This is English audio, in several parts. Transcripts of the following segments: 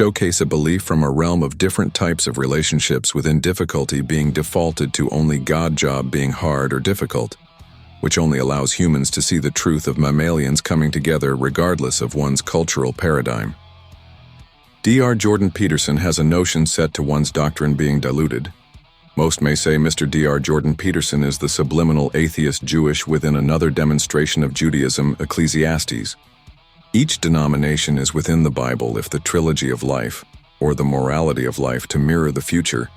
showcase a belief from a realm of different types of relationships within difficulty being defaulted to only God job being hard or difficult, which only allows humans to see the truth of mammalians coming together regardless of one's cultural paradigm. Dr. Jordan Peterson has a notion set to one's doctrine being diluted. Most may say Mr. Dr. Jordan Peterson is the subliminal atheist Jewish within another demonstration of Judaism, Ecclesiastes. Each denomination is within the Bible if the trilogy of life, or the morality of life to mirror the future,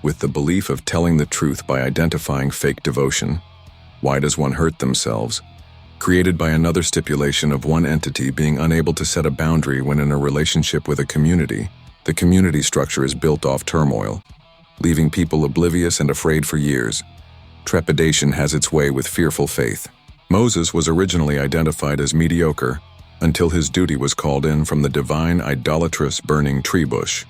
with the belief of telling the truth by identifying fake devotion. Why does one hurt themselves? Created by another stipulation of one entity being unable to set a boundary when in a relationship with a community. The community structure is built off turmoil, leaving people oblivious and afraid for years. Trepidation has its way with fearful faith. Moses was originally identified as mediocre until his duty was called in from the divine idolatrous burning tree bush.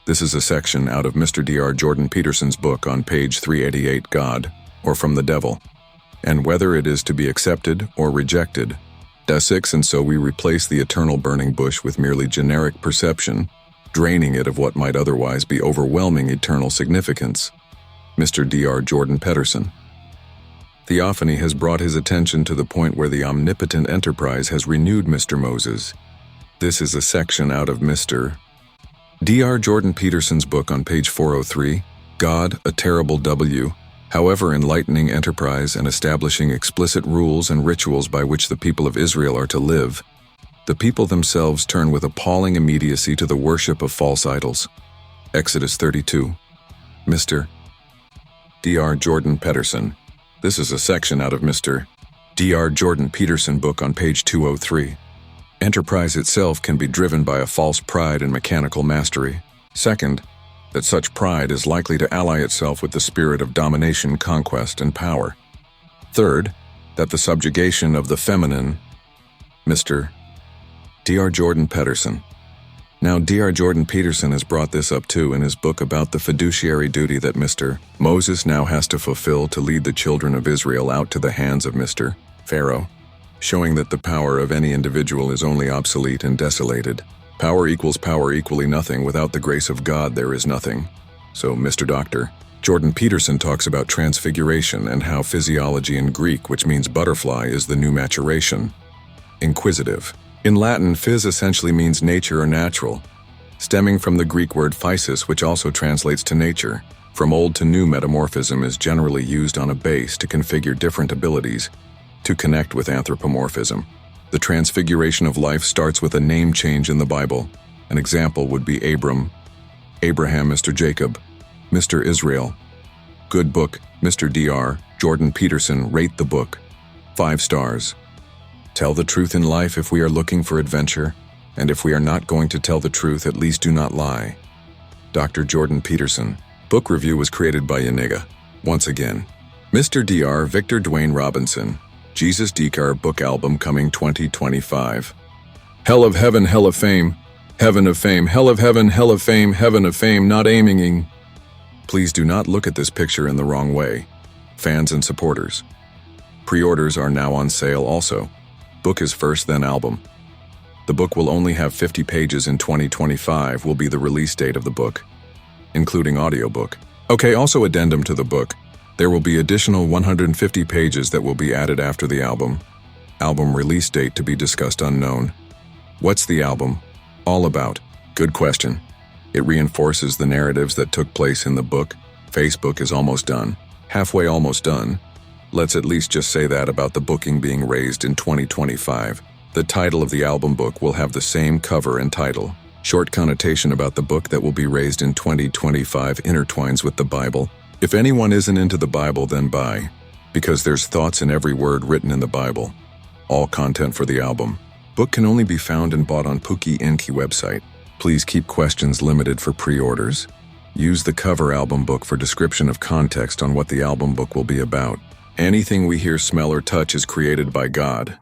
This is a section out of Mr. Dr. Jordan Peterson's book on page 388, God, or from the Devil, and whether it is to be accepted or rejected. And so we replace the eternal burning bush with merely generic perception, draining it of what might otherwise be overwhelming eternal significance. Mr. Dr. Jordan Peterson. Theophany has brought his attention to the point where the omnipotent enterprise has renewed Mr. Moses. This is a section out of Mr. Dr. Jordan Peterson's book on page 403, God, a Terrible W. However, enlightening enterprise and establishing explicit rules and rituals by which the people of Israel are to live, the people themselves turn with appalling immediacy to the worship of false idols. Exodus 32. Mr. Dr. Jordan Peterson. This is a section out of Mr. Dr. Jordan Peterson book on page 203. Enterprise itself can be driven by a false pride and mechanical mastery. Second, that such pride is likely to ally itself with the spirit of domination, conquest, and power. Third, that the subjugation of the feminine. Mr. Dr. Jordan Peterson. Now, Dr. Jordan Peterson has brought this up too in his book about the fiduciary duty that Mr. Moses now has to fulfill to lead the children of Israel out to the hands of Mr. Pharaoh, showing that the power of any individual is only obsolete and desolated. Power equals power equally nothing. Without the grace of God, there is nothing. So Mr. Dr. Jordan Peterson talks about transfiguration and how physiology in Greek, which means butterfly, is the new maturation. Inquisitive. In Latin, phys essentially means nature or natural, stemming from the Greek word physis, which also translates to nature. From old to new, metamorphism is generally used on a base to configure different abilities to connect with anthropomorphism. The transfiguration of life starts with a name change in the Bible. An example would be Abraham, Mr. Jacob, Mr. Israel. Good book, Mr. Dr. Jordan Peterson. Rate the book 5 stars. Tell the truth in life if we are looking for adventure, and if we are not going to tell the truth, at least do not lie. Dr. Jordan Peterson. Book review was created by Yaniga. Once again, Mr. Dr. Victor Dwayne Robinson. Jesus Dr. Book Album coming 2025. Hell of heaven, hell of fame. Heaven of fame, hell of heaven, hell of fame, heaven of fame, not aiming. Please do not look at this picture in the wrong way. Fans and supporters. Pre-orders are now on sale also. Book is first, then album. The book will only have 50 pages in 2025 will be the release date of the book, including audiobook. Okay, also addendum to the book. There will be additional 150 pages that will be added after the album. Album release date to be discussed unknown. What's the album all about? Good question. It reinforces the narratives that took place in the book. Facebook is almost done. Halfway almost done. Let's at least just say that about the booking being raised in 2025. The title of the album book will have the same cover and title. Short connotation about the book that will be raised in 2025 intertwines with the Bible. If anyone isn't into the Bible, then buy, because there's thoughts in every word written in the Bible. All content for the album book can only be found and bought on Pookie Inky website. Please keep questions limited for pre-orders. Use the cover album book for description of context on what the album book will be about. Anything we hear, smell, or touch is created by God.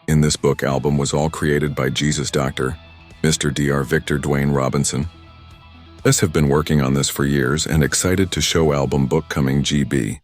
In this book album was all created by Jesus Dr. Mr. Dr. Victor Dwayne Robinson. Us have been working on this for years and excited to show album book coming GB.